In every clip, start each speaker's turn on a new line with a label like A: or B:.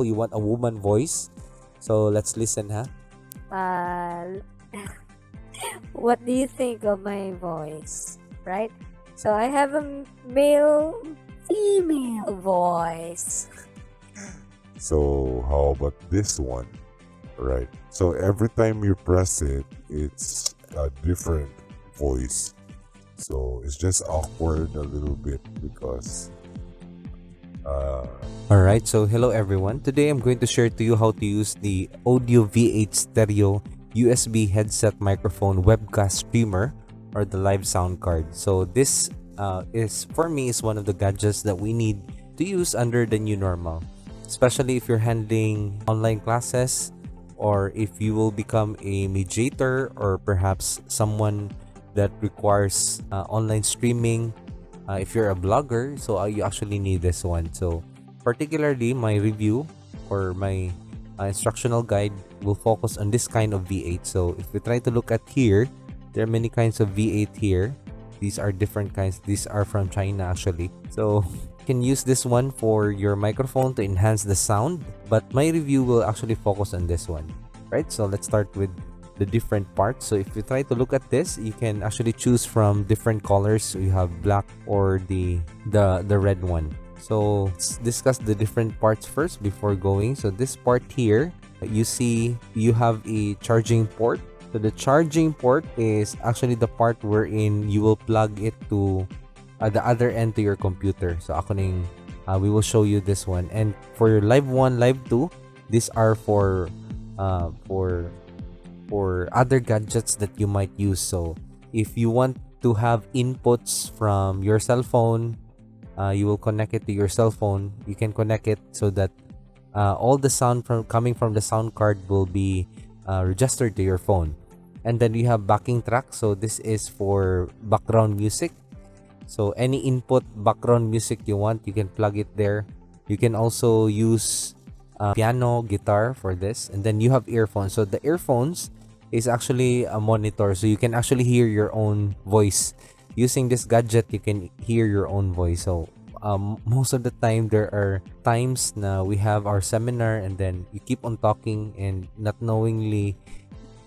A: you want a woman voice. So let's listen, huh?
B: Uh, what do you think of my voice? Right? So I have a male, female voice.
C: So how about this one? Right. So every time you press it, it's a different voice. So it's just awkward a little bit because
A: Alright, so hello everyone. Today I'm going to share to you how to use the Audio V8 Stereo USB headset microphone webcast streamer or the live sound card. So this is for me is one of the gadgets that we need to use under the new normal, especially if you're handling online classes or if you will become a mediator or perhaps someone that requires online streaming. If you're a blogger, so you actually need this one. So particularly my review or my instructional guide will focus on this kind of V8. So if we try to look at here, there are many kinds of V8 here. These are different kinds. These are from China actually. So you can use this one for your microphone to enhance the sound, but my review will actually focus on this one. Right? So let's start with the different parts. So if you try to look at this, you can actually choose from different colors. So you have black or the red one. So let's discuss the different parts first before going. So this part here, you see you have a charging port. So the charging port is actually the part wherein you will plug it to the other end to your computer. So we will show you this one. And for your live 1, live 2, these are for other gadgets that you might use. So if you want to have inputs from your cell phone, you will connect it to your cell phone. You can connect it so that all the sound coming from the sound card will be registered to your phone. And then we have backing track. So this is for background music. So any input background music you want, you can plug it there. You can also use piano, guitar for this. And then you have earphones. So the earphones is actually a monitor. So you can actually hear your own voice. Using this gadget, you can hear your own voice. So most of the time, there are times na we have our seminar and then you keep on talking and not knowingly,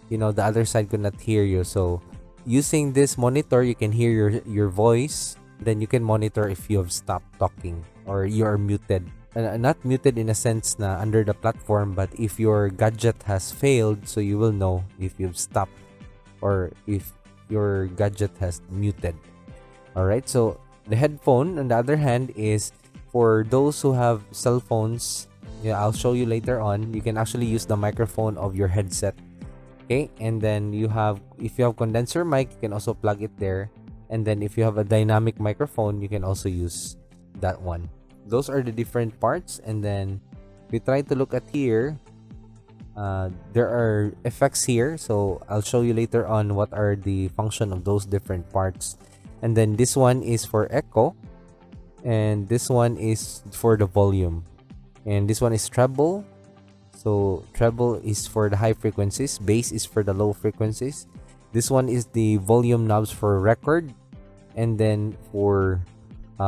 A: the other side could not hear you. So using this monitor, you can hear your voice. Then you can monitor if you have stopped talking or you are muted. Not muted in a sense na under the platform, but if your gadget has failed, so you will know if you've stopped or if your gadget has muted. Alright, so the headphone on the other hand is for those who have cell phones. Yeah, I'll show you later on. You can actually use the microphone of your headset. Okay, and then if you have condenser mic, you can also plug it there. And then if you have a dynamic microphone, you can also use that one. Those are the different parts. And then if we try to look at here, there are effects here. So I'll show you later on what are the function of those different parts. And then this one is for echo. And this one is for the volume. And this one is treble. So treble is for the high frequencies, bass is for the low frequencies. This one is the volume knobs for record, and then for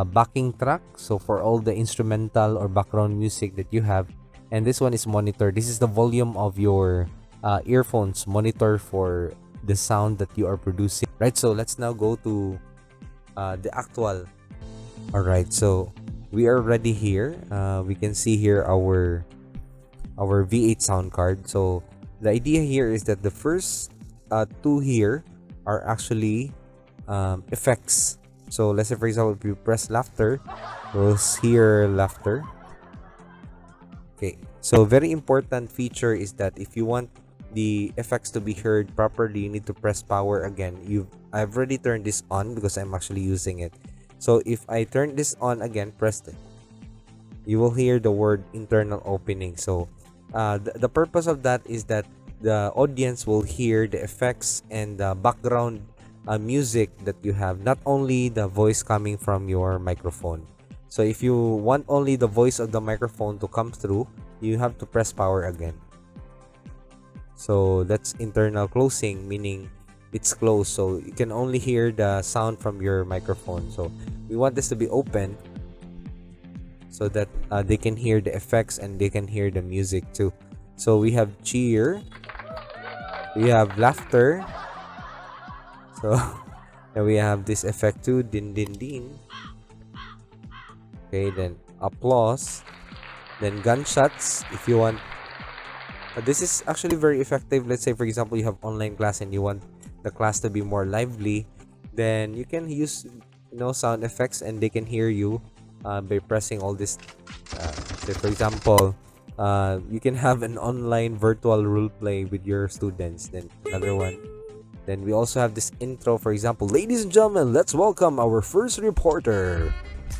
A: backing track, so for all the instrumental or background music that you have. And this one is monitor. This is the volume of your earphones, monitor for the sound that you are producing. Right, so let's now go to the actual. Alright, so we are ready here. We can see here our V8 sound card. So the idea here is that the first two here are actually effects. So let's say for example, if you press laughter, we'll hear laughter. Okay, so very important feature is that if you want the effects to be heard properly, you need to press power again. I've already turned this on because I'm actually using it. So if I turn this on again, press it, you will hear the word internal opening. So the purpose of that is that the audience will hear the effects and the background music that you have, not only the voice coming from your microphone. So if you want only the voice of the microphone to come through, you have to press power again. So that's internal closing, meaning it's closed, so you can only hear the sound from your microphone. So we want this to be open. so that they can hear the effects and they can hear the music too. So we have cheer, we have laughter, so and we have this effect too, din din din. Okay, then applause, then gunshots if you want. This is actually very effective. Let's say for example you have online class and you want the class to be more lively, then you can use sound effects and they can hear you by pressing all this. Say for example, you can have an online virtual role play with your students. Then another one. Then we also have this intro. For example, ladies and gentlemen, let's welcome our first reporter.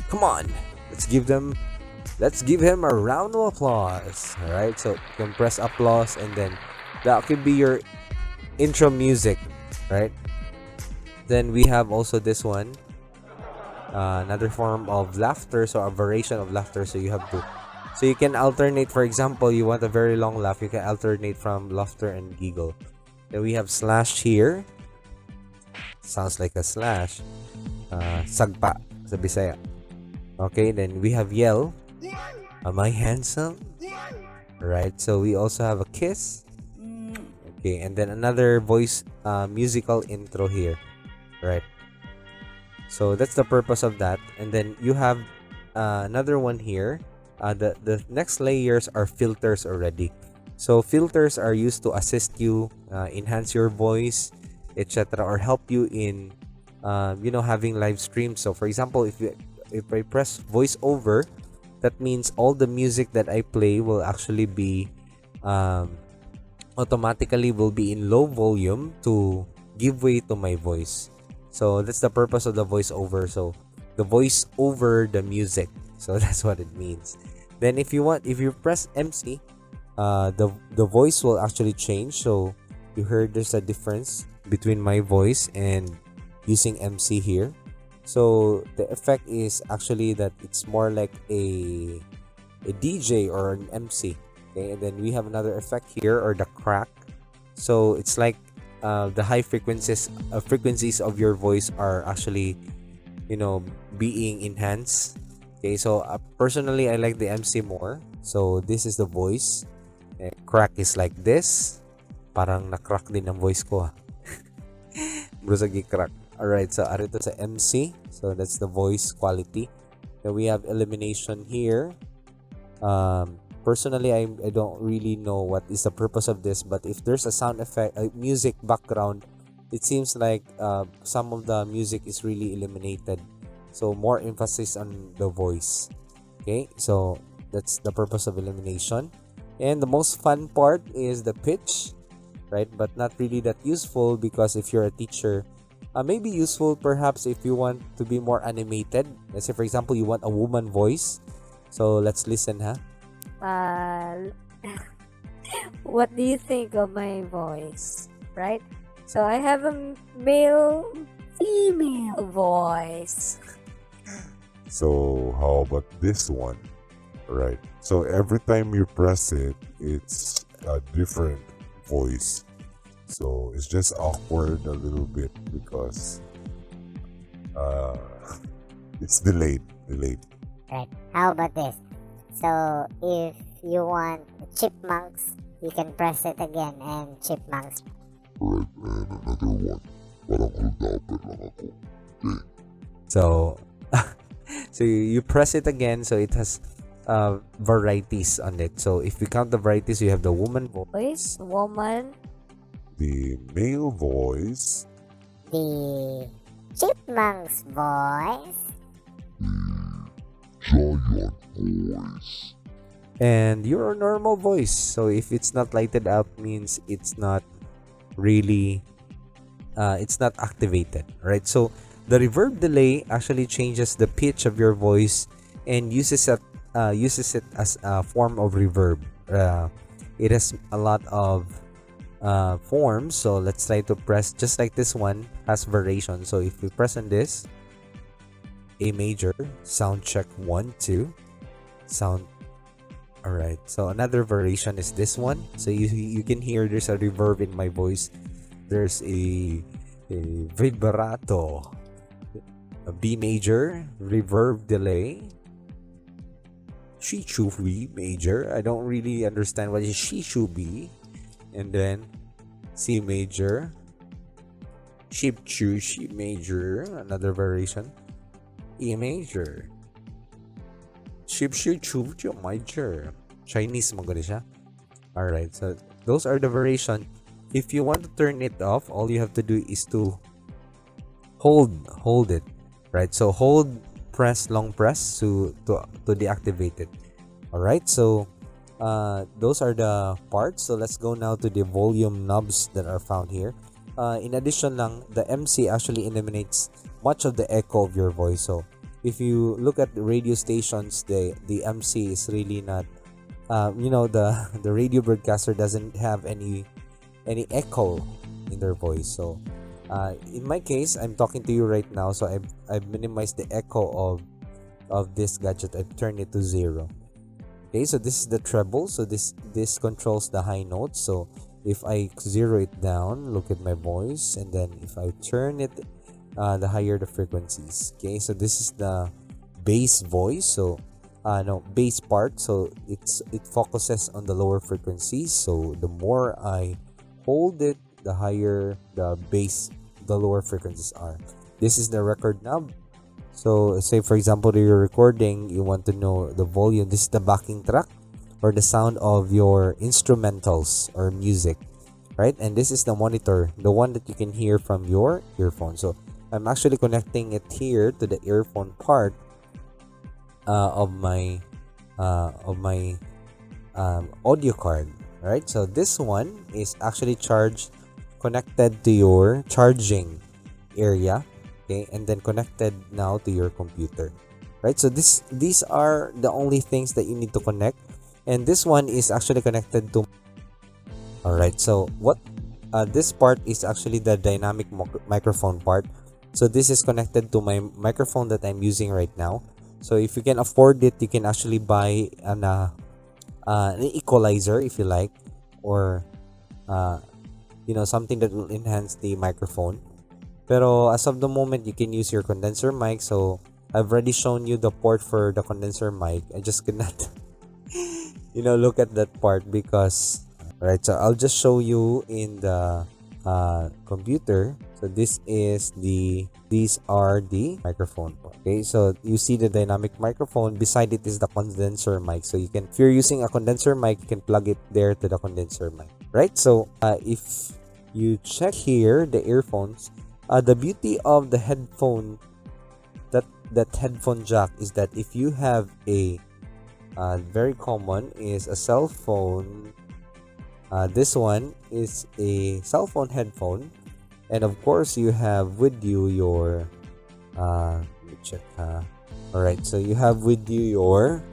A: Come on, let's give him a round of applause. All right, so you can press applause and then that could be your intro music, right? Then we have also this one, another form of laughter, so a variation of laughter. So you can alternate. For example, you want a very long laugh, you can alternate from laughter and giggle. Then we have slash here, sounds like a slash, sagpa sa Bisaya. Okay, then we have yell, am I handsome? Right, so we also have a kiss. Okay, and then another voice musical intro here, right? So that's the purpose of that. And then you have another one here. The next layers are filters already. So filters are used to assist you, enhance your voice, etc., or help you in having live streams. So for example, if I press voiceover, that means all the music that I play will actually be automatically will be in low volume to give way to my voice. So that's the purpose of the voiceover. So the voice over the music. So that's what it means. Then if you press MC, the voice will actually change. So you heard there's a difference between my voice and using MC here. So the effect is actually that it's more like a DJ or an MC. Okay, and then we have another effect here, or the crack. So it's like the high frequencies of your voice are actually being enhanced. Okay, so personally I like the MC more. So this is the voice. Crack is like this. Parang na-crack din ang voice ko. Brusagi crack. Alright, so arito sa MC. So that's the voice quality. Then we have elimination here. Personally, I don't really know what is the purpose of this, but if there's a sound effect, a music background, it seems like some of the music is really eliminated. So more emphasis on the voice. Okay, so that's the purpose of elimination. And the most fun part is the pitch, right? But not really that useful, because if you're a teacher, maybe useful perhaps if you want to be more animated. Let's say for example you want a woman voice. So let's listen,
B: What do you think of my voice, right? So I have a male female voice.
C: So how about this one? Right. So every time you press it, it's a different voice. So it's just awkward a little bit because it's delayed.
D: Right. How about this? So if you want chipmunks, you can press it again and chipmunks.
C: Right, and another one. Parang hold lang ako. Okay.
A: So so you press it again, so it has varieties on it. So if we count the varieties, you have the woman voice,
B: Woman,
C: The male voice,
D: The chipmunk's voice,
C: giant voice.
A: and your normal voice. So if it's not lighted up, means it's not really it's not activated, right? So the reverb delay actually changes the pitch of your voice and uses it as a form of reverb. It has a lot of forms. So let's try to press, just like this one has variation. So if we press on this, A major, sound check 1 2, sound. All right, so another variation is this one. So you can hear there's a reverb in my voice. There's a vibrato, a B major, reverb delay, she should be major. I don't really understand what is she should be. And then C major, she major, another variation. E major, she major. Chinese mo gani siya. Alright, so those are the variation. If you want to turn it off, all you have to do is to hold it, right? So hold, press, long press to deactivate it. All right, so those are the parts. So let's go now to the volume knobs that are found here. In addition lang, the MC actually eliminates much of the echo of your voice. So if you look at the radio stations, the MC is really not the radio broadcaster doesn't have any echo in their voice. So in my case, I'm talking to you right now, so I've minimized the echo of this gadget. I've turned it to 0. Okay, so this is the treble. So this controls the high notes. So if I 0 it down, look at my voice, and then if I turn it, the higher the frequencies. Okay, so this is the bass voice. So bass part. So it focuses on the lower frequencies. So the more I hold it, the higher the bass, the lower frequencies are. This is the record knob. So say for example you're recording, you want to know the volume. This is the backing track or the sound of your instrumentals or music, right? And this is the monitor, the one that you can hear from your earphone. So I'm actually connecting it here to the earphone part of my audio card, right? So this one is actually connected to your charging area, okay, and then connected now to your computer, right? So these are the only things that you need to connect, and this one is actually connected to. All right, so what this part is actually the dynamic microphone part. So this is connected to my microphone that I'm using right now. So if you can afford it, you can actually buy an equalizer if you like, or something that will enhance the microphone. Pero as of the moment, you can use your condenser mic. So I've already shown you the port for the condenser mic. I just could not look at that part because right. So I'll just show you in the computer. So these are the microphone. Okay, so you see the dynamic microphone. Beside it is the condenser mic. So if you're using a condenser mic, you can plug it there to the condenser mic, right? So if you check here the earphones, the beauty of the headphone, that headphone jack, is that if you have a very common is a cell phone. This one is a cell phone headphone, and of course you have with you your let me check. All right, so you have with you your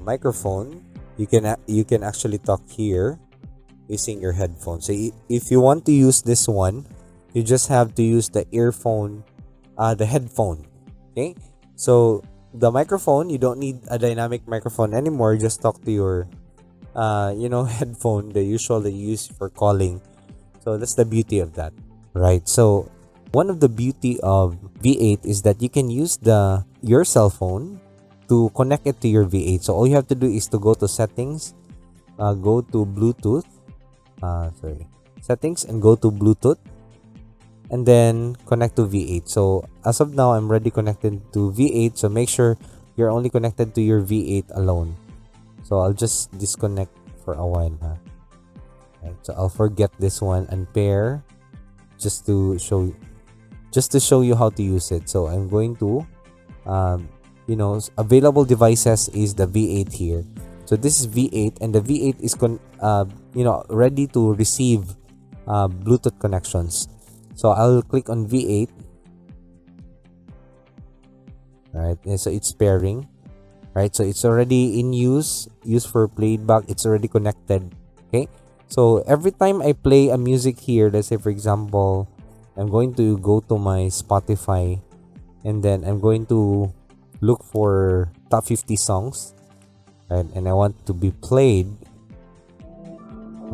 A: microphone. You can actually talk here using your headphone. So if you want to use this one, you just have to use the earphone, the headphone. Okay, so the microphone, you don't need a dynamic microphone anymore. Just talk to your headphone, the usual that you use for calling. So that's the beauty of that, right? So one of the beauty of V8 is that you can use your cell phone to connect it to your V8. So all you have to do is to go to settings, go to Bluetooth, settings, and go to Bluetooth, and then connect to V8. So as of now, I'm already connected to V8. So make sure you're only connected to your V8 alone. So I'll just disconnect for a while. Right, so I'll forget this one and pair just to show you how to use it. So I'm going to available devices is the V8 here. So this is V8, and the V8 is ready to receive Bluetooth connections. So I'll click on V8. Right, and so it's pairing. Right, so it's already in used for playback. It's already connected. Okay, so every time I play a music here, let's say for example, I'm going to go to my Spotify, and then I'm going to look for top 50 songs, right? And I want to be played.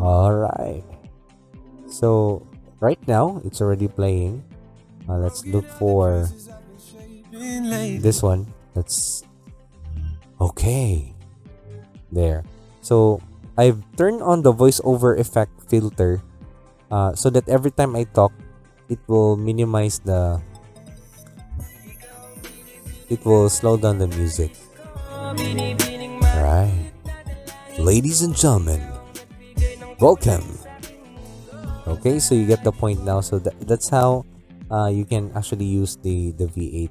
A: All right, so right now it's already playing. Let's look for this one. Okay, there. So I've turned on the voiceover effect filter so that every time I talk, it will minimize the it will slow down the music. Right. Ladies and gentlemen, welcome. Okay, so you get the point now. So that's how you can actually use the V8,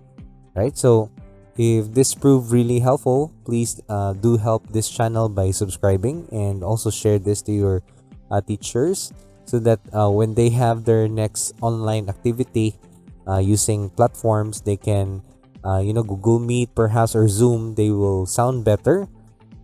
A: right? So if this proved really helpful, please do help this channel by subscribing and also share this to your teachers so that when they have their next online activity using platforms, they can Google Meet perhaps or Zoom, they will sound better.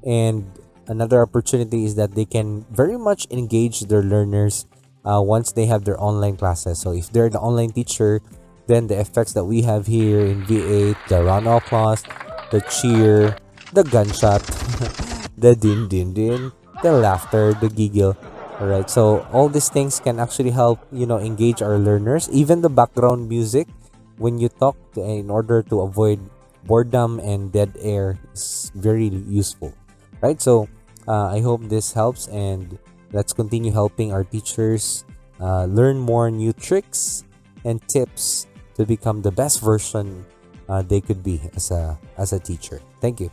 A: And another opportunity is that they can very much engage their learners once they have their online classes. So if they're the online teacher, then the effects that we have here in V8, the round of applause, the cheer, the gunshot, the din din din, the laughter, the giggle. Alright, so all these things can actually help, engage our learners. Even the background music when you talk in order to avoid boredom and dead air is very useful. Right? So I hope this helps, and let's continue helping our teachers learn more new tricks and tips to become the best version they could be as a teacher. Thank you.